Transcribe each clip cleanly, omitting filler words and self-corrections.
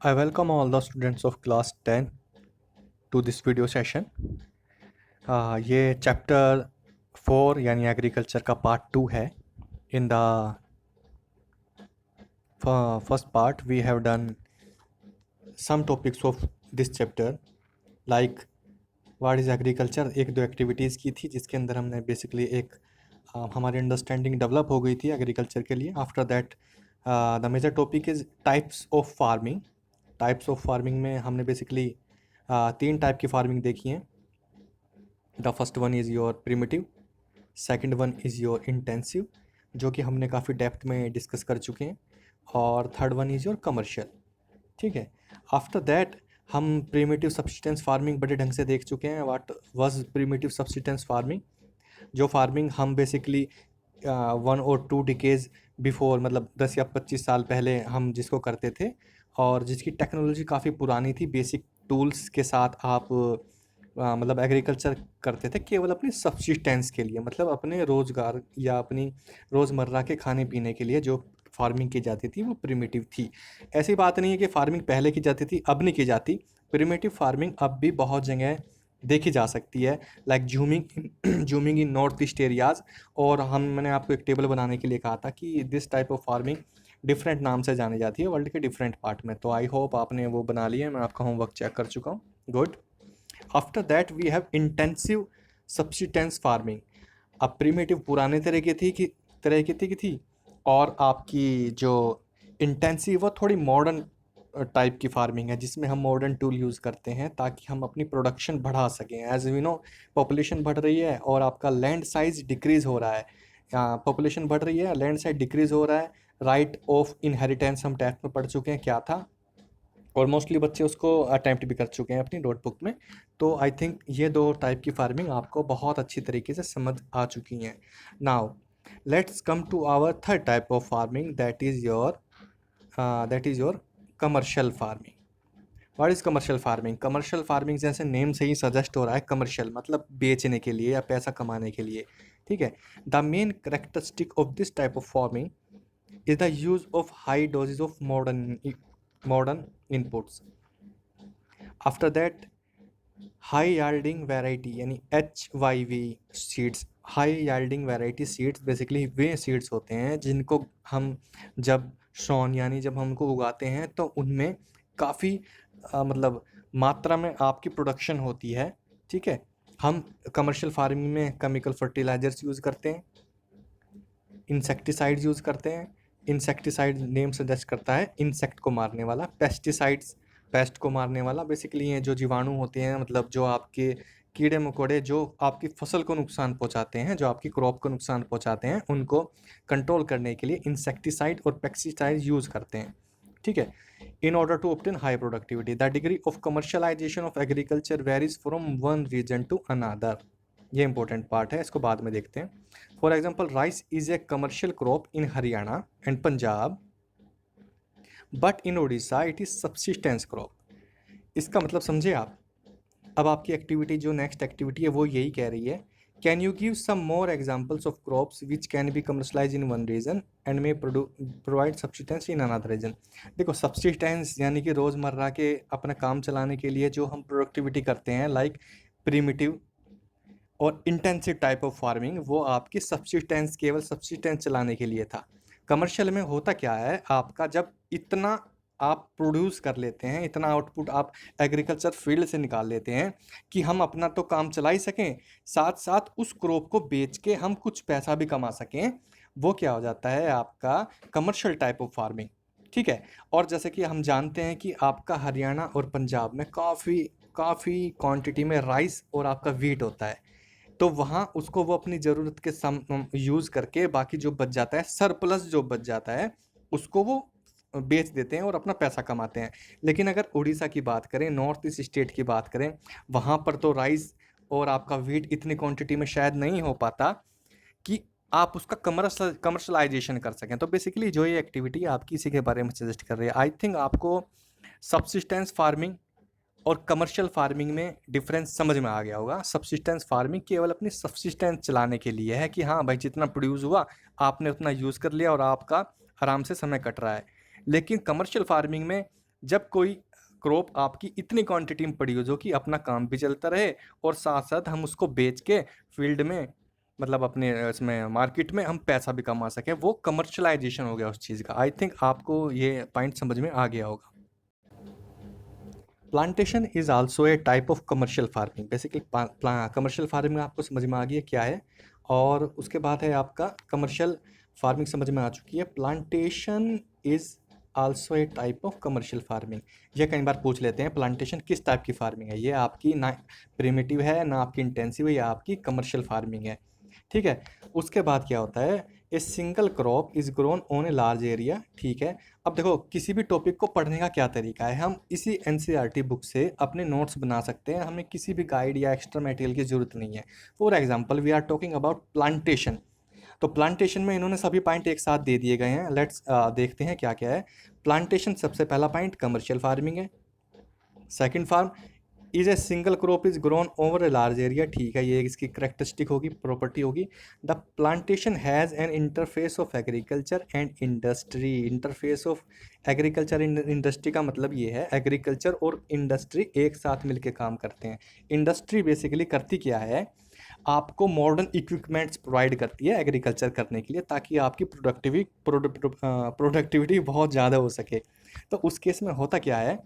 I welcome all the students of class 10 to this video session. ये chapter 4 यानी agriculture का part 2 है. In the first part we have done some topics of this chapter like what is agriculture. एक दो activities की थी जिसके अंदर हमने बेसिकली एक हमारी अंडरस्टैंडिंग डेवलप हो गई थी एग्रीकल्चर के लिए. After that the major topic is types of farming. Types of farming में हमने बेसिकली 3 टाइप की फार्मिंग देखी हैं. The first one is your primitive, second one is your intensive जो कि हमने काफ़ी डेप्थ में डिस्कस कर चुके हैं, और third one is your commercial. ठीक है. आफ्टर दैट हम प्रिमिटिव सब्सिस्टेंस फार्मिंग बड़े ढंग से देख चुके हैं. What was primitive subsistence farming? जो फार्मिंग हम बेसिकली 1 और 2 डिकेज बिफोर, मतलब 10 या 25 साल पहले हम जिसको करते थे, और जिसकी टेक्नोलॉजी काफ़ी पुरानी थी. बेसिक टूल्स के साथ आप मतलब एग्रीकल्चर करते थे केवल अपनी सब्सिस्टेंस के लिए, मतलब अपने रोज़गार या अपनी रोज़मर्रा के खाने पीने के लिए जो फार्मिंग की जाती थी वो प्रिमिटिव थी. ऐसी बात नहीं है कि फार्मिंग पहले की जाती थी अब नहीं की जाती. प्रिमिटिव फार्मिंग अब भी बहुत जगह देखी जा सकती है, लाइक जूमिंग इन नॉर्थ ईस्ट एरियाज़. और मैंने आपको एक टेबल बनाने के लिए कहा था कि this type of farming different नाम से जानी जाती है वर्ल्ड के डिफरेंट पार्ट में. तो आई होप आपने वो बना लिया है. मैं आपका होमवर्क चेक कर चुका हूँ. Good. After that we have intensive subsistence farming. अब प्रिमिटिव पुराने तरह की थी, और आपकी जो इंटेंसिव वो थोड़ी मॉडर्न टाइप की फार्मिंग है जिसमें हम मॉडर्न टूल यूज़ करते हैं ताकि हम अपनी प्रोडक्शन बढ़ा सकें. एज वी नो पॉपुलेशन बढ़ रही है और आपका लैंड साइज डिक्रीज़ हो रहा है. पॉपुलेशन बढ़ रही है, लैंड साइज डिक्रीज़ हो रहा है. राइट ऑफ इनहेरिटेंस हम टेस्ट में पढ़ चुके हैं क्या था, और मोस्टली बच्चे उसको अटैम्प्ट भी कर चुके हैं अपनी नोटबुक में. तो आई थिंक ये 2 टाइप की फार्मिंग आपको बहुत अच्छी तरीके से समझ आ चुकी हैं. Now let's come to our third type of farming, that is your commercial farming. What is commercial farming? Commercial farming जैसे नेम से ही सजेस्ट हो रहा है, कमर्शियल मतलब बेचने के लिए या पैसा कमाने के लिए. ठीक है. The main characteristic of this type of farming is the use of high doses of modern inputs. After that, high yielding variety यानी HYV seeds. High yielding variety seeds basically वे सीड्स होते हैं जिनको हम जब शॉन यानी जब हम उनको उगाते हैं तो उनमें काफ़ी मतलब मात्रा में आपकी प्रोडक्शन होती है. ठीक है. हम कमर्शियल फार्मिंग में केमिकल फर्टिलाइजर्स यूज़ करते हैं, इंसेक्टिसाइड्स यूज़ करते हैं. इंसेक्टिसाइड नेम सजेस्ट करता है इंसेक्ट को मारने वाला. पेस्टिसाइड्स पेस्ट को मारने वाला. बेसिकली ये जो जीवाणु होते हैं, मतलब जो आपके कीड़े मकोड़े जो आपकी फसल को नुकसान पहुंचाते हैं, जो आपकी क्रॉप को नुकसान पहुंचाते हैं, उनको कंट्रोल करने के लिए इंसेक्टिसाइड और पेस्टिसाइड यूज़ करते हैं. ठीक है. In order to obtain high productivity the degree of commercialization of agriculture varies from one region to another. ये इंपॉर्टेंट पार्ट है, इसको बाद में देखते हैं. For example rice is a commercial crop in Haryana and Punjab, but in Orissa it is subsistence crop. इसका मतलब समझे आप. अब आपकी एक्टिविटी जो नेक्स्ट एक्टिविटी है वो यही कह रही है, can you give some more examples of crops which can be commercialize in one region and may provide subsistence in another region. देखो सब्सिस्टेंस यानी कि रोज़मर्रा के अपना काम चलाने के लिए जो हम प्रोडक्टिविटी करते हैं, लाइक प्रिमिटिव और इंटेंसिव टाइप ऑफ फार्मिंग, वो आपकी सब्सिस्टेंस केवल सब्सिस्टेंस चलाने के लिए था. कमर्शियल में होता क्या है आपका, जब इतना आप प्रोड्यूस कर लेते हैं, इतना आउटपुट आप एग्रीकल्चर फील्ड से निकाल लेते हैं कि हम अपना तो काम चला ही सकें, साथ साथ उस क्रॉप को बेच के हम कुछ पैसा भी कमा सकें, वो क्या हो जाता है आपका कमर्शियल टाइप ऑफ फार्मिंग. ठीक है. और जैसे कि हम जानते हैं कि आपका हरियाणा और पंजाब में काफ़ी काफ़ी क्वांटिटी में राइस और आपका वीट होता है. तो वहाँ उसको वो अपनी ज़रूरत के यूज़ करके बाकी जो बच जाता है, सरप्लस जो बच जाता है, उसको वो बेच देते हैं और अपना पैसा कमाते हैं. लेकिन अगर उड़ीसा की बात करें, नॉर्थ ईस्ट स्टेट की बात करें, वहाँ पर तो राइस और आपका व्हीट इतनी क्वांटिटी में शायद नहीं हो पाता कि आप उसका कमर्शलाइजेशन कर सकें. तो बेसिकली जो ये एक्टिविटी आपकी इसी के बारे में सजेस्ट कर रही है. आई थिंक आपको सब्सिस्टेंस फार्मिंग और कमर्शियल फार्मिंग में डिफरेंस समझ में आ गया होगा. सब्सिस्टेंस फार्मिंग केवल अपनी सब्सिस्टेंस चलाने के लिए है कि हाँ भाई जितना प्रोड्यूस हुआ आपने उतना यूज़ कर लिया और आपका आराम से समय कट रहा है. लेकिन कमर्शियल फार्मिंग में जब कोई क्रॉप आपकी इतनी क्वांटिटी में पड़ी हो जो कि अपना काम भी चलता रहे और साथ साथ हम उसको बेच के फील्ड में, मतलब अपने इसमें मार्केट में हम पैसा भी कमा सकें, वो कमर्शलाइजेशन हो गया उस चीज़ का। आई थिंक आपको ये पॉइंट समझ में आ गया होगा। Plantation is also a type of commercial farming. Basically commercial farming आपको समझ में आ गई है क्या है, और उसके बाद है आपका कमर्शियल फार्मिंग समझ में आ चुकी है। Plantation is also a type of commercial farming. ये कई बार पूछ लेते हैं प्लांटेशन किस टाइप की फार्मिंग है, ये आपकी ना प्रिमिटिव है ना आपकी इंटेंसिव है, या आपकी कमर्शियल फार्मिंग है। ठीक है। उसके बाद क्या होता है, ए single crop is grown on A large area. ठीक है। अब देखो किसी भी टॉपिक को पढ़ने का क्या तरीका है, हम इसी एनसीईआरटी बुक से अपने नोट्स बना सकते हैं, हमें किसी भी गाइड या एक्स्ट्रा मटेरियल की ज़रूरत नहीं है। For example we are talking about plantation, तो प्लांटेशन में इन्होंने सभी पॉइंट एक साथ दे दिए गए हैं। लेट्स देखते हैं क्या क्या है। प्लांटेशन सबसे पहला पॉइंट कमर्शियल फार्मिंग है। Second farm is a single crop is grown over a large area. ठीक है, ये इसकी करेक्टरिस्टिक होगी, प्रॉपर्टी होगी। The plantation has an interface of agriculture and industry. Interface of agriculture industry का मतलब ये है एग्रीकल्चर और इंडस्ट्री एक साथ मिलकर काम करते हैं। इंडस्ट्री बेसिकली करती क्या है, आपको मॉडर्न इक्विपमेंट्स प्रोवाइड करती है एग्रीकल्चर करने के लिए, ताकि आपकी प्रोडक्टिविटी बहुत ज़्यादा हो सके। तो उस केस में होता क्या है,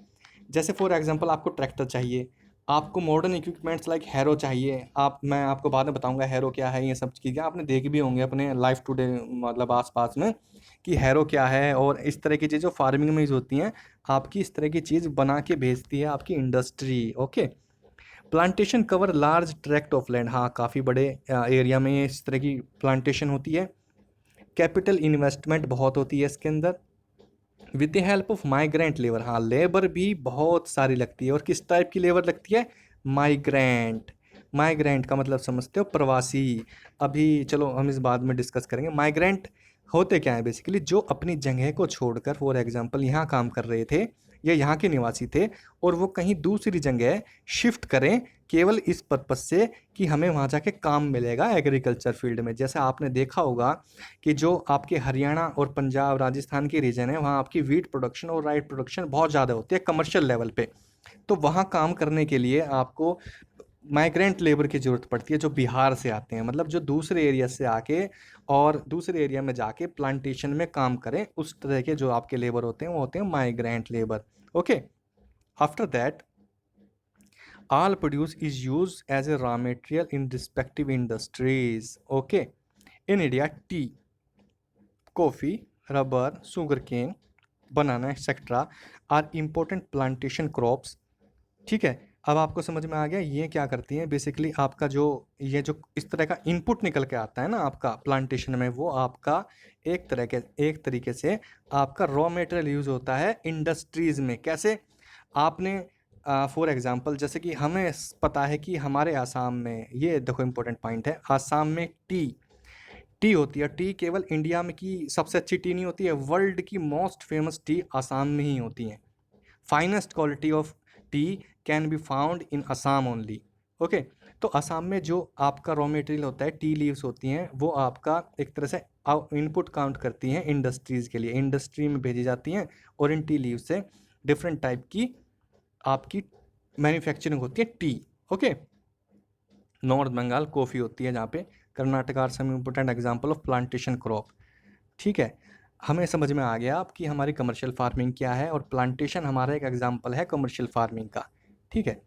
जैसे फॉर एग्जांपल आपको ट्रैक्टर चाहिए, आपको मॉडर्न इक्विपमेंट्स लाइक हैरो चाहिए। मैं आपको बाद में बताऊंगा हैरो क्या है, ये सब चीज़ें आपने देख भी होंगे अपने लाइफ टुडे मतलब आसपास में कि हैरो क्या है, और इस तरह की चीज़ जो फार्मिंग में यूज़ होती हैं, आपकी इस तरह की चीज़ बना के भेजती है आपकी industry. Okay. Plantation cover large tract of land. हाँ, काफ़ी बड़े एरिया में इस तरह की प्लांटेशन होती है। कैपिटल इन्वेस्टमेंट बहुत होती है इसके अंदर। With the help of migrant labour. हाँ, लेबर भी बहुत सारी लगती है, और किस टाइप की लेबर लगती है, माइग्रेंट। माइग्रेंट का मतलब समझते हो, प्रवासी। अभी चलो हम इस बाद में डिस्कस करेंगे। माइग्रेंट होते क्या है, बेसिकली जो अपनी जगह को छोड़कर फॉर एग्जांपल यहाँ काम कर रहे थे या यहाँ के निवासी थे, और वो कहीं दूसरी जगह शिफ्ट करें केवल इस पर्पज से कि हमें वहाँ जाके काम मिलेगा एग्रीकल्चर फील्ड में। जैसे आपने देखा होगा कि जो आपके हरियाणा और पंजाब राजस्थान की रीजन है, वहाँ आपकी वीट प्रोडक्शन और राइस प्रोडक्शन बहुत ज़्यादा होती है कमर्शियल लेवल पे। तो वहाँ काम करने के लिए आपको माइग्रेंट लेबर की ज़रूरत पड़ती है, जो बिहार से आते हैं, मतलब जो दूसरे एरिया से आके और दूसरे एरिया में जाके प्लांटेशन में काम करें, उस तरह के जो आपके लेबर होते हैं वो होते हैं migrant labour. Okay. After that all produce is used as a raw material in respective industries. Okay. In India, tea, coffee, rubber, sugarcane, banana etc. are important plantation crops. ठीक है। अब आपको समझ में आ गया ये क्या करती हैं, बेसिकली आपका जो ये जो इस तरह का इनपुट निकल के आता है ना आपका प्लांटेशन में, वो आपका एक तरीके से आपका रॉ मटेरियल यूज़ होता है इंडस्ट्रीज़ में। कैसे, आपने फॉर एग्जांपल जैसे कि हमें पता है कि हमारे आसाम में, ये देखो इंपॉर्टेंट पॉइंट है, आसाम में टी टी होती है। टी केवल इंडिया में की सबसे अच्छी टी नहीं होती है, वर्ल्ड की मोस्ट फेमस टी आसाम में ही होती है। Finest quality of T can be found in Assam only. Okay. तो असम में जो आपका रॉ मटेरियल होता है, टी लीव्स होती हैं, वो आपका एक तरह से इनपुट काउंट करती हैं इंडस्ट्रीज़ के लिए, इंडस्ट्री में भेजी जाती हैं, और इन टी लीव से डिफरेंट टाइप की आपकी मैन्युफैक्चरिंग होती है tea. Okay. North Bengal coffee होती है, जहाँ पे Karnataka are some important example of plantation crop. ठीक है। हमें समझ में आ गया अब कि हमारी कमर्शियल फार्मिंग क्या है, और प्लांटेशन हमारा एक एग्जांपल है कमर्शियल फार्मिंग का। ठीक है।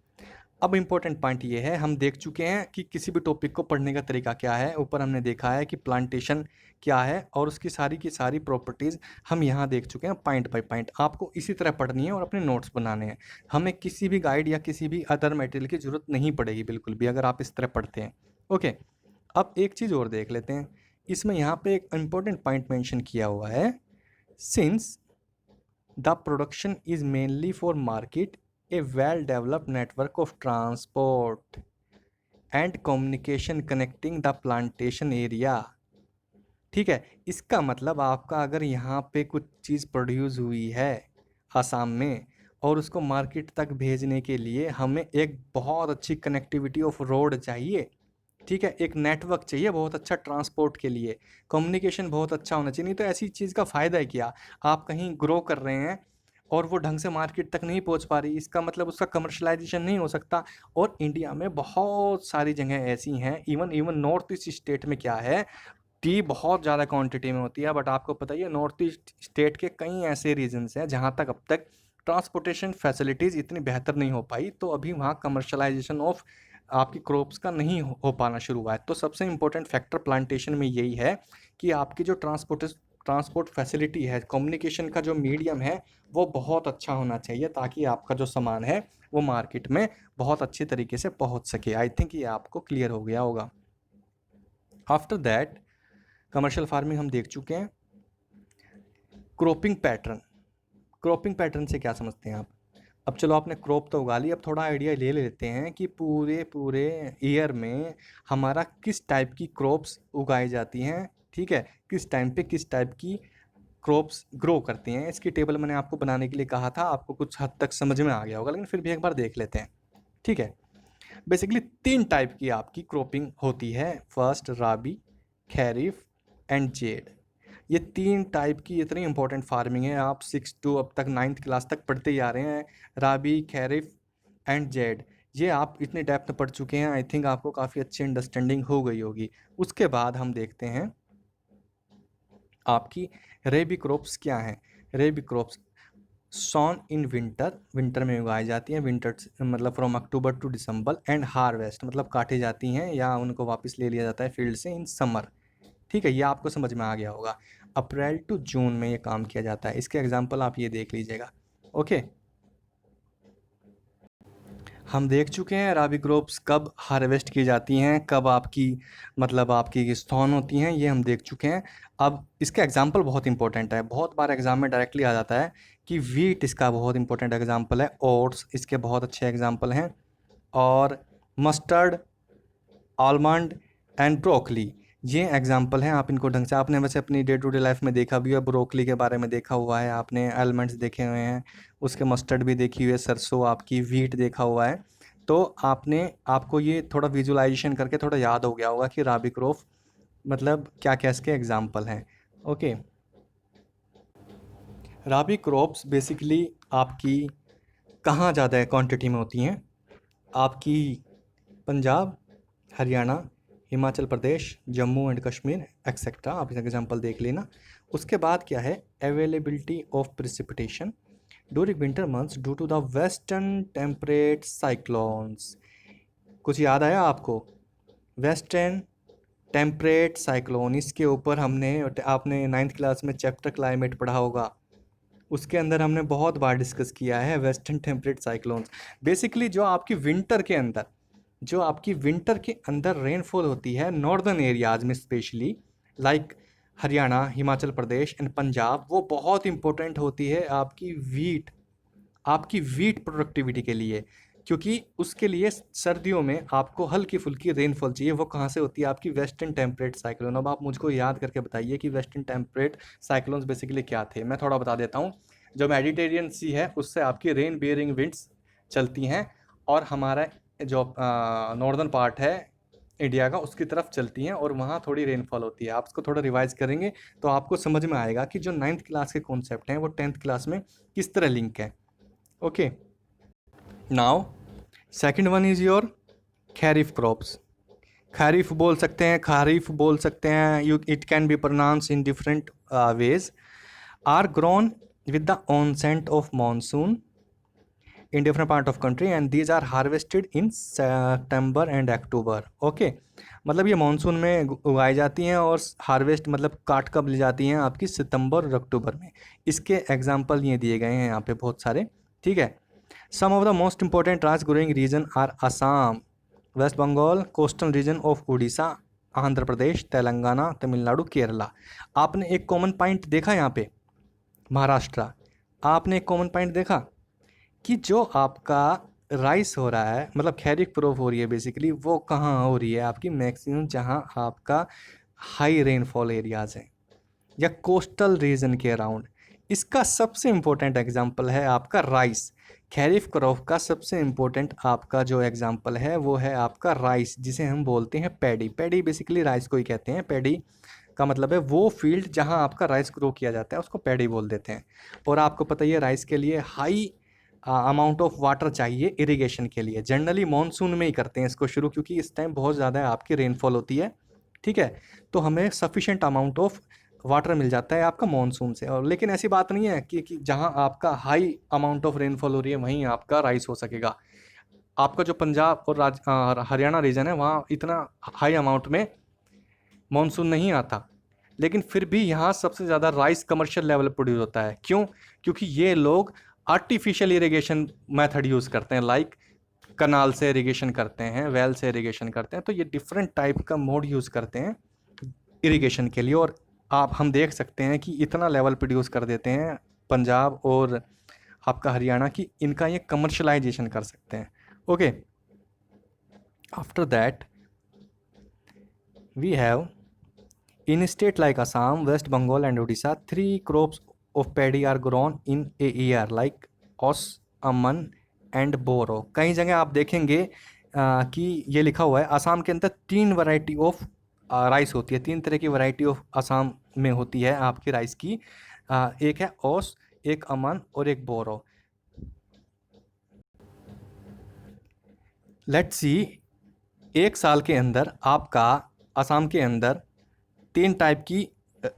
अब इम्पोर्टेंट पॉइंट ये है, हम देख चुके हैं कि किसी भी टॉपिक को पढ़ने का तरीका क्या है। ऊपर हमने देखा है कि प्लांटेशन क्या है और उसकी सारी की सारी प्रॉपर्टीज़ हम यहाँ देख चुके हैं पॉइंट बाय पॉइंट। आपको इसी तरह पढ़नी है और अपने नोट्स बनाने हैं। हमें किसी भी गाइड या किसी भी अदर मटेरियल की ज़रूरत नहीं पड़ेगी बिल्कुल भी, अगर आप इस तरह पढ़ते हैं। ओके। अब एक चीज़ और देख लेते हैं। इसमें यहाँ पे एक इम्पोर्टेंट पॉइंट मेंशन किया हुआ है, since the production is mainly for market, A well developed network of transport and communication connecting the plantation area. ठीक है। इसका मतलब आपका अगर यहाँ पे कुछ चीज़ प्रोड्यूस हुई है आसाम में, और उसको मार्केट तक भेजने के लिए हमें एक बहुत अच्छी कनेक्टिविटी ऑफ रोड चाहिए। ठीक है। एक नेटवर्क चाहिए बहुत अच्छा ट्रांसपोर्ट के लिए, कम्युनिकेशन बहुत अच्छा होना चाहिए। नहीं तो ऐसी चीज़ का फ़ायदा है क्या, आप कहीं ग्रो कर रहे हैं और वो ढंग से मार्केट तक नहीं पहुंच पा रही, इसका मतलब उसका कमर्शलाइजेशन नहीं हो सकता। और इंडिया में बहुत सारी जगह ऐसी हैं, even even north east state में क्या है, टी बहुत ज़्यादा क्वांटिटी में होती है, बट आपको पता ही है नॉर्थ ईस्ट स्टेट के कई ऐसे रीजन्स हैं जहाँ तक अब तक ट्रांसपोर्टेशन फैसिलिटीज़ इतनी बेहतर नहीं हो पाई, तो अभी वहाँ कमर्शलाइजेशन ऑफ आपकी क्रॉप्स का नहीं हो पाना शुरू हुआ है। तो सबसे इम्पोर्टेंट फैक्टर प्लांटेशन में यही है कि आपकी जो ट्रांसपोर्ट फैसिलिटी है, कम्युनिकेशन का जो मीडियम है, वो बहुत अच्छा होना चाहिए, ताकि आपका जो सामान है वो मार्केट में बहुत अच्छी तरीके से पहुंच सके। आई थिंक ये आपको क्लियर हो गया होगा। आफ्टर दैट कमर्शियल फार्मिंग हम देख चुके हैं। क्रॉपिंग पैटर्न, क्रॉपिंग पैटर्न से क्या समझते हैं आप? अब चलो आपने क्रॉप तो उगा ली, अब थोड़ा आइडिया ले लेते हैं कि पूरे पूरे ईयर में हमारा किस टाइप की क्रॉप्स उगाई जाती हैं, ठीक है, किस टाइम पे किस टाइप की क्रॉप्स ग्रो करती हैं। इसकी टेबल मैंने आपको बनाने के लिए कहा था, आपको कुछ हद तक समझ में आ गया होगा, लेकिन फिर भी एक बार देख लेते हैं, ठीक है। बेसिकली 3 टाइप की आपकी क्रॉपिंग होती है। First rabi, kharif and zaid. ये 3 टाइप की इतनी इंपॉर्टेंट फार्मिंग है, आप 6 टू अब तक 9th क्लास तक पढ़ते ही आ रहे हैं। राबी, खैरिफ एंड जेड, ये आप इतने डेप्थ में पढ़ चुके हैं, आई थिंक आपको काफ़ी अच्छी अंडरस्टैंडिंग हो गई होगी। उसके बाद हम देखते हैं आपकी रेबी क्रॉप्स क्या हैं। Rabi crops sown in winter, winter में उगाई जाती हैं, विंटर मतलब from October to December, and harvest मतलब काटी जाती हैं या उनको वापस ले लिया जाता है फील्ड से इन समर, ठीक है। ये आपको समझ में आ गया होगा। अप्रैल टू जून में ये काम किया जाता है। इसके एग्जांपल आप ये देख लीजिएगा, ओके। हम देख चुके हैं राबी क्रॉप्स कब हार्वेस्ट की जाती हैं, कब आपकी मतलब आपकी स्थॉन होती हैं, ये हम देख चुके हैं। अब इसका एग्जांपल बहुत इंपॉर्टेंट है, बहुत बार एग्जाम में डायरेक्टली आ जाता है कि वीट इसका बहुत इंपॉर्टेंट एग्जांपल है, ओट्स इसके बहुत अच्छे एग्जांपल हैं, और मस्टर्ड, आलमंड एंड ब्रोकली ये एग्जांपल हैं। आप इनको ढंग से, आपने वैसे अपनी डे टू डे लाइफ में देखा भी है, ब्रोकली के बारे में देखा हुआ है आपने, आलमंड्स देखे हुए हैं, उसके मस्टर्ड भी देखी हुई है, सरसों आपकी, वीट देखा हुआ है। तो आपको ये थोड़ा विजुअलाइजेशन करके थोड़ा याद हो गया होगा कि राबी क्रॉप मतलब क्या क्या इसके एग्जाम्पल हैं, ओके। राबी क्रॉप्स बेसिकली आपकी कहाँ ज़्यादा क्वांटिटी में होती हैं? आपकी पंजाब, हरियाणा, हिमाचल प्रदेश, जम्मू एंड कश्मीर एक्सेट्रा, आप इस एग्जांपल देख लेना। उसके बाद क्या है, availability of precipitation during winter months due to the western temperate cyclones. कुछ याद आया आपको? वेस्टर्न टेम्परेट साइक्लोन, इसके ऊपर हमने, आपने 9th क्लास में चैप्टर क्लाइमेट पढ़ा होगा, उसके अंदर हमने बहुत बार डिस्कस किया है वेस्टर्न टेम्परेट साइक्लोन्स। बेसिकली जो आपकी विंटर के अंदर रेनफॉल होती है नॉर्दर्न एरियाज में specially, like Haryana, Himachal Pradesh and Punjab, वो बहुत इंपॉर्टेंट होती है आपकी वीट प्रोडक्टिविटी के लिए, क्योंकि उसके लिए सर्दियों में आपको हल्की फुल्की रेनफॉल चाहिए। वो कहाँ से होती है? आपकी वेस्टर्न टेम्परेट साइक्लोन। अब आप मुझको याद करके बताइए कि वेस्टर्न टेम्परेट साइक्लोन्स बेसिकली क्या थे। मैं थोड़ा बता देता हूँ। जो मेडिटेरियन सी है उससे आपकी रेन बियरिंग विंड्स चलती हैं, और हमारा जो नॉर्दर्न पार्ट है इंडिया का उसकी तरफ चलती हैं, और वहाँ थोड़ी रेनफॉल होती है। आप उसको थोड़ा रिवाइज करेंगे तो आपको समझ में आएगा कि जो 9th क्लास के कॉन्सेप्ट हैं वो 10th क्लास में किस तरह लिंक है, okay. Now second one is your kharif crops. Kharif बोल सकते हैं, खारिफ बोल सकते हैं, you it can be pronounce in different ways, are grown with the onset of monsoon in different part of country and these are harvested in September and October, okay. मतलब ये monsoon में उगाई जाती हैं और हार्वेस्ट मतलब काट कब ली जाती हैं? आपकी सितंबर और अक्टूबर में। इसके एग्जांपल ये दिए गए हैं यहाँ पे बहुत सारे, ठीक है। Some of the most important rice growing region are Assam, West Bengal, coastal region of Orissa, Andhra Pradesh, Telangana, Tamil Nadu, Kerala. आपने एक कॉमन पॉइंट देखा यहाँ पे, महाराष्ट्र। आपने एक कॉमन पॉइंट देखा कि जो आपका राइस हो रहा है, मतलब खैरिफ क्रॉप हो रही है बेसिकली, वो कहाँ हो रही है? आपकी मैक्सिमम जहाँ आपका हाई रेनफॉल एरियाज़ हैं या कोस्टल रीजन के अराउंड। इसका सबसे इम्पोर्टेंट एग्जांपल है आपका राइस। खैरिफ क्रॉप का सबसे इम्पोर्टेंट आपका जो एग्जांपल है वो है आपका राइस, जिसे हम बोलते हैं पैडी। पैडी बेसिकली राइस को ही कहते हैं, पैडी का मतलब है वो फील्ड जहाँ आपका राइस ग्रो किया जाता है उसको पैडी बोल देते हैं। और आपको पता ही है राइस के लिए हाई अमाउंट ऑफ वाटर चाहिए इरिगेशन के लिए। जनरली मानसून में ही करते हैं इसको शुरू, क्योंकि इस टाइम बहुत ज़्यादा आपकी रेनफॉल होती है, ठीक है। तो हमें सफिशेंट अमाउंट ऑफ वाटर मिल जाता है आपका मानसून से। और लेकिन ऐसी बात नहीं है कि जहाँ आपका हाई अमाउंट ऑफ रेनफॉल हो रही है वहीं आपका राइस हो सकेगा। आपका जो पंजाब और हरियाणा रीजन है वहाँ इतना हाई अमाउंट में मानसून नहीं आता, लेकिन फिर भी यहाँ सबसे ज़्यादा राइस कमर्शियल लेवल प्रोड्यूस होता है। क्यों? क्योंकि ये लोग आर्टिफिशियल इरिगेशन मेथड यूज़ करते हैं, लाइक कनाल से इरिगेशन करते हैं, वेल से इरिगेशन करते हैं। तो ये डिफरेंट टाइप का मोड यूज़ करते हैं इरिगेशन के लिए। और हम देख सकते हैं कि इतना लेवल प्रोड्यूस कर देते हैं पंजाब और आपका हरियाणा की इनका ये कमर्शलाइजेशन कर सकते हैं। Okay, after that we have in state like Assam, West Bengal and Odisha, 3 crops of paddy are grown in a year like os, aman and boro। कई जगह आप देखेंगे कि ये लिखा हुआ है असम के अंदर 3 वैरायटी ऑफ राइस होती है। 3 तरह की वैरायटी ऑफ असम में होती है आपकी राइस की। एक है ओस, एक अमन और एक बोरो। लेट्स सी, एक साल के अंदर आपका असम के अंदर 3 टाइप की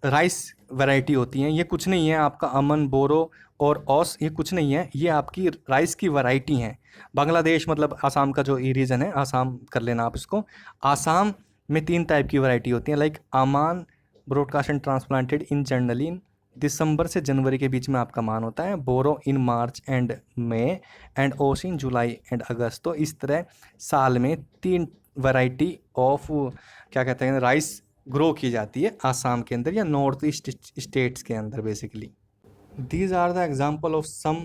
राइस वैरायटी होती हैं। ये कुछ नहीं है आपका अमन, बोरो और ओस, ये कुछ नहीं है, ये आपकी राइस की वैरायटी हैं। बांग्लादेश मतलब आसाम का जो रीजन है, आसाम कर लेना आप इसको। आसाम में 3 टाइप की वैरायटी होती हैं, like aman broadcast and transplanted in generally दिसंबर से जनवरी के बीच में आपका मान होता है, बोरो इन मार्च एंड मई एंड ओस इन जुलाई एंड अगस्त। तो इस तरह साल में 3 वैरायटी ऑफ क्या कहते हैं राइस ग्रो की जाती है आसाम के अंदर या नॉर्थ ईस्ट स्टेट्स के अंदर basically. These are the example of some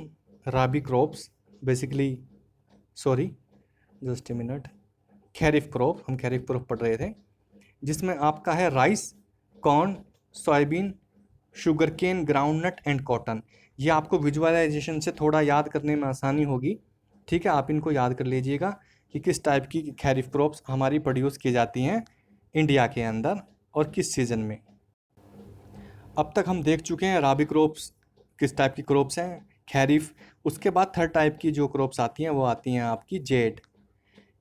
rabi crops basically, sorry just a minute, kharif crop, हम खैरिफ क्रॉप पढ़ रहे थे, जिसमें आपका है rice, corn, soybean, sugar cane, groundnut and cotton. ये आपको विजुअलाइजेशन से थोड़ा याद करने में आसानी होगी, ठीक है। आप इनको याद कर लीजिएगा कि किस टाइप की खैरिफ क्रॉप्स हमारी प्रोड्यूस की जाती हैं इंडिया के अंदर और किस सीज़न में। अब तक हम देख चुके हैं राबी क्रॉप्स किस टाइप की क्रॉप्स हैं, खैरिफ। उसके बाद 3rd टाइप की जो क्रॉप्स आती हैं वो आती हैं आपकी जेड।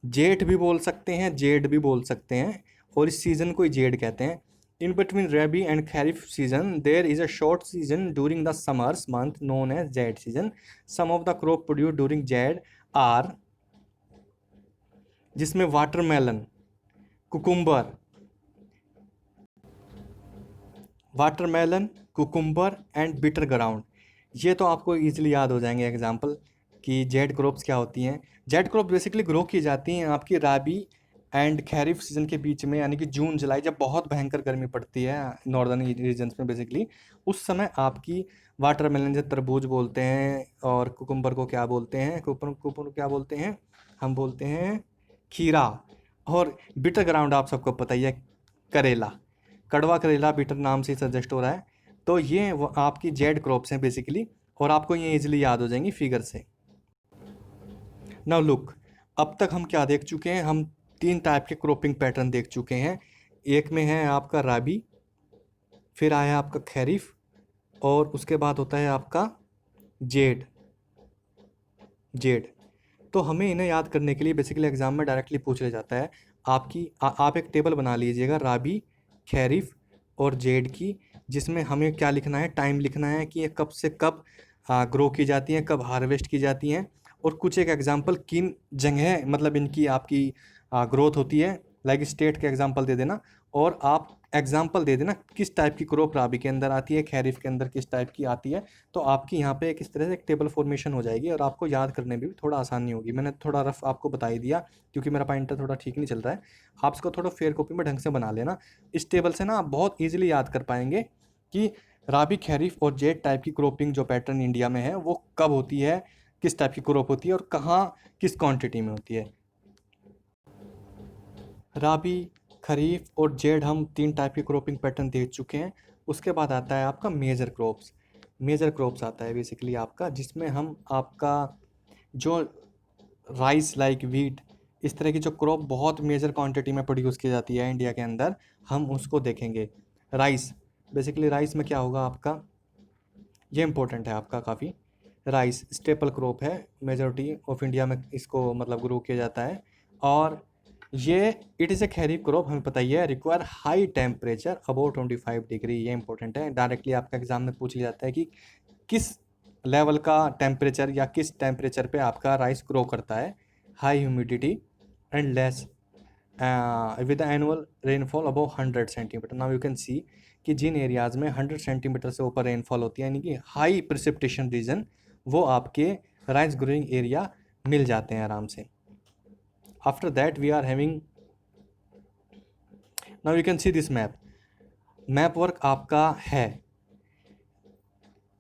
जेठ भी बोल सकते हैं, जेड भी बोल सकते हैं, और इस सीज़न को ही जेड कहते हैं। In between rabi and kharif season there is a short season during the summers month known as zaid season. Some of the crop produce during zaid are, जिसमें watermelon, cucumber, cucumber and bitter gourd. ये तो आपको ईजिली याद हो जाएंगे एग्जाम्पल कि Z crops क्या होती हैं। जेड क्रॉप बेसिकली ग्रो की जाती हैं आपकी राबी एंड खैरिफ सीजन के बीच में, यानी कि जून जुलाई, जब बहुत भयंकर गर्मी पड़ती है नॉर्दर्न रीजन्स में बेसिकली। उस समय आपकी वाटरमेलन जो तरबूज बोलते हैं, और कुकुम्बर को क्या बोलते हैं, कुकुम्बर क्या बोलते हैं, हम बोलते हैं खीरा। और बिटर ग्राउंड आप सबको पता ही है, करेला, कड़वा करेला बिटर नाम से सजेस्ट हो रहा है। तो ये वो आपकी जेड क्रॉप्स हैं बेसिकली, और आपको ये इजीली याद हो जाएंगी फिगर से। नाउ लुक, अब तक हम क्या देख चुके हैं, हम 3 टाइप के क्रॉपिंग पैटर्न देख चुके हैं। एक में है आपका राबी, फिर आया आपका खैरिफ, और उसके बाद होता है आपका जेड। जेड तो हमें इन्हें याद करने के लिए बेसिकली एग्जाम में डायरेक्टली पूछ लिया जाता है। आप एक टेबल बना लीजिएगा राबी, खैरिफ और जेड की, जिसमें हमें क्या लिखना है, टाइम लिखना है कि ये कब से कब ग्रो की जाती हैं, कब हार्वेस्ट की जाती हैं, और कुछ एक एग्जांपल किन जगह मतलब इनकी आपकी ग्रोथ होती है, लाइक स्टेट के एग्जांपल दे देना। और आप एग्जांपल दे देना किस टाइप की क्रॉप राबी के अंदर आती है, खैरिफ के अंदर किस टाइप की आती है। तो आपकी यहाँ पे इस तरह से एक टेबल फॉर्मेशन हो जाएगी, और आपको याद करने में भी थोड़ा आसानी होगी। मैंने थोड़ा रफ आपको बता ही दिया, क्योंकि मेरा पॉइंटर थोड़ा ठीक नहीं चल रहा है। आप इसको थोड़ा फेयर कॉपी में ढंग से बना लेना। इस टेबल से ना आप बहुत ईजिली याद कर पाएंगे कि राबी, खैरिफ और जेड टाइप की क्रॉपिंग जो पैटर्न इंडिया में है वो कब होती है, किस टाइप की क्रॉप होती है, और कहाँ किस क्वांटिटी में होती है। राबी, खरीफ और जेड हम 3 टाइप की क्रॉपिंग पैटर्न देख चुके हैं। उसके बाद आता है आपका मेजर क्रॉप्स। मेजर क्रॉप्स आता है बेसिकली आपका, जिसमें हम आपका जो राइस लाइक वीट, इस तरह की जो क्रॉप बहुत मेजर क्वांटिटी में प्रोड्यूस की जाती है इंडिया के अंदर, हम उसको देखेंगे। राइस, बेसिकली राइस में क्या होगा आपका, ये इंपॉर्टेंट है आपका काफ़ी। राइस स्टेपल क्रॉप है, मेजॉरिटी ऑफ इंडिया में इसको मतलब ग्रो किया जाता है। और ये इट इज़ ए खैरिफ क्रॉप, हमें पता ही है, require high temperature about 25 degree. ये इंपॉर्टेंट है, डायरेक्टली आपका एग्जाम में पूछ लिया जाता है कि किस लेवल का टेम्परेचर या किस टेम्परेचर पे आपका राइस ग्रो करता है। High humidity and less with annual rainfall above 100 centimetre. Now you can सी कि जिन एरियाज़ में 100 सेंटीमीटर से ऊपर रेनफॉल होती है, यानी कि हाई प्रिसिपिटेशन रीजन, वो आपके राइस ग्रोइंग एरिया मिल जाते हैं आराम से। After that we are having, now you can see this map. Map work आपका है,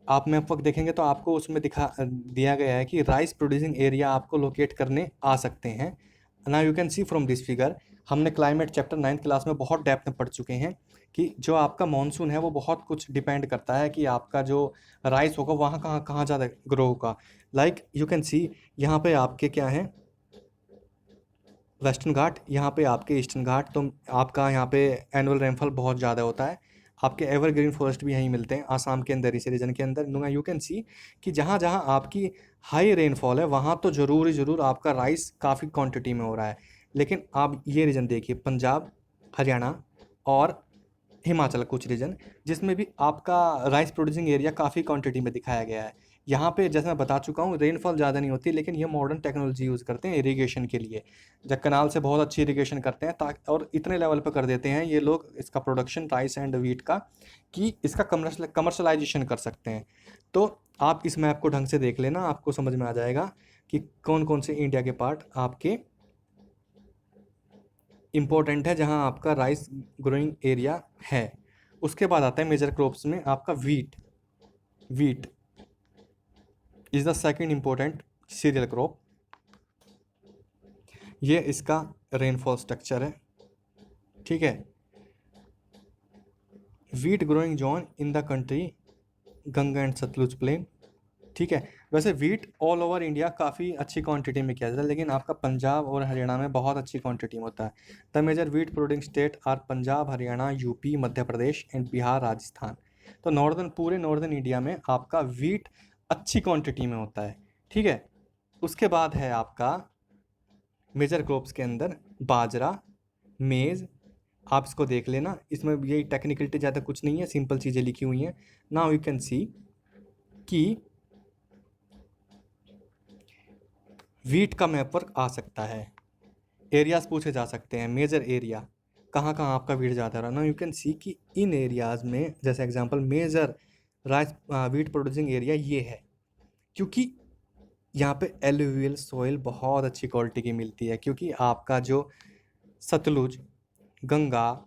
आप मैप वर्क देखेंगे तो आपको उसमें दिया गया है कि राइस प्रोड्यूसिंग एरिया आपको लोकेट करने आ सकते हैं। Now you can C from this figure, हमने क्लाइमेट चैप्टर 9th क्लास में बहुत डेप्थ में पढ़ चुके हैं कि जो आपका मानसून है वो बहुत कुछ डिपेंड करता है कि आपका जो राइस होगा वहाँ कहाँ कहाँ ज़्यादा ग्रो होगा। लाइक यू कैन सी यहाँ पे आपके क्या है, वेस्टर्न घाट, यहाँ पे आपके ईस्टर्न घाट, तो आपका यहाँ पे एनुअल रेनफॉल बहुत ज़्यादा होता है। आपके एवरग्रीन फॉरेस्ट भी यहीं मिलते हैं, आसाम के अंदर, इस रीजन के अंदर। यू कैन सी कि जहाँ जहाँ आपकी हाई रेनफॉल है वहाँ तो ज़रूर आपका राइस काफ़ी क्वांटिटी में हो रहा है। लेकिन आप ये रीजन देखिए, पंजाब, हरियाणा और हिमाचल, कुछ रीजन जिसमें भी आपका राइस प्रोड्यूसिंग एरिया काफ़ी क्वांटिटी में दिखाया गया है। यहाँ पे जैसे मैं बता चुका हूँ, रेनफॉल ज़्यादा नहीं होती, लेकिन ये मॉडर्न टेक्नोलॉजी यूज़ करते हैं इरिगेशन के लिए। जब कनाल से बहुत अच्छी इरिगेशन करते हैं ताकि, और इतने लेवल पर कर देते हैं ये लोग इसका प्रोडक्शन राइस एंड व्हीट का, कि इसका कमर्शलाइजेशन कर सकते हैं। तो आप इस मैप को ढंग से देख लेना, आपको समझ में आ जाएगा कि कौन कौन से इंडिया के पार्ट आपके इम्पोर्टेंट है जहाँ आपका राइस ग्रोइंग एरिया है। उसके बाद आता है मेजर क्रॉप्स में आपका wheat. Wheat is the second important cereal crop. ये इसका रेनफॉल स्ट्रक्चर है, ठीक है। Wheat growing zone in the country Ganga and Sutlej plain, ठीक है। वैसे वीट ऑल ओवर इंडिया काफ़ी अच्छी क्वांटिटी में किया जाता है, लेकिन आपका पंजाब और हरियाणा में बहुत अच्छी क्वांटिटी में होता है। The major wheat producing state are Punjab, Haryana, UP, Madhya Pradesh and Bihar, Rajasthan. तो पूरे नॉर्दर्न इंडिया में आपका वीट अच्छी क्वांटिटी में होता है, ठीक है। उसके बाद है आपका मेजर क्रॉप्स के अंदर बाजरा, मेज़, आप इसको देख लेना, इसमें यही टेक्निकलिटी ज़्यादा कुछ नहीं है, सिंपल चीज़ें लिखी हुई हैं। नाउ यू कैन सी कि वीट का मैप वर्क आ सकता है, एरियाज़ पूछे जा सकते हैं, मेजर एरिया कहाँ कहाँ आपका वीट ज़्यादा रहा। ना यू कैन सी कि इन एरियाज़ में, जैसे example major rice wheat producing area ये है, क्योंकि यहाँ पे एलुवियल सॉइल बहुत अच्छी क्वालिटी की मिलती है, क्योंकि आपका जो सतलुज, गंगा,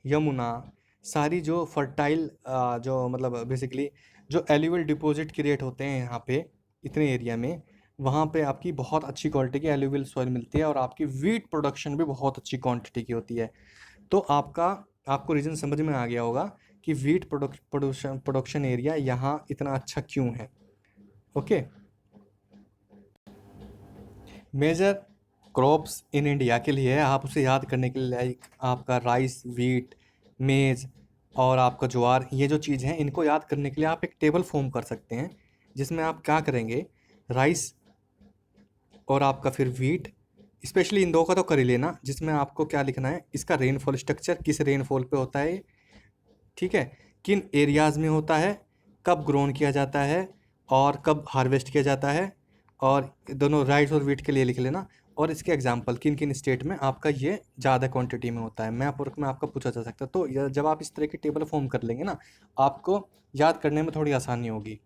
यमुना, सारी जो फर्टाइल जो मतलब बेसिकली जो एलुवियल डिपॉजिट क्रिएट होते हैं यहाँ पे इतने एरिया में, वहाँ पे आपकी बहुत अच्छी क्वालिटी की एलुवियल सॉइल मिलती है और आपकी वीट प्रोडक्शन भी बहुत अच्छी क्वांटिटी की होती है। तो आपको रीज़न समझ में आ गया होगा कि वीट प्रोडक्शन एरिया यहाँ इतना अच्छा क्यों है। Okay, major crops in India के लिए आप उसे याद करने के लिए, लाइक आपका राइस, वीट, मेज़ और आपका ज्वार, ये जो चीज़ हैं इनको याद करने के लिए आप एक टेबल फॉर्म कर सकते हैं, जिसमें आप क्या करेंगे, राइस और आपका फिर वीट, स्पेशली इन दो का तो कर ही लेना, जिसमें आपको क्या लिखना है, इसका रेनफॉल स्ट्रक्चर, किस रेनफॉल पे होता है, ठीक है, किन एरियाज़ में होता है, कब ग्रोन किया जाता है और कब हार्वेस्ट किया जाता है, और दोनों राइस और वीट के लिए लिख लेना। और इसके एग्जांपल किन किन स्टेट में आपका ये ज़्यादा क्वांटिटी में होता है, मैप वर्क में आपका पूछा जा सकता है। तो जब आप इस तरह की टेबल फॉर्म कर लेंगे ना, आपको याद करने में थोड़ी आसानी होगी।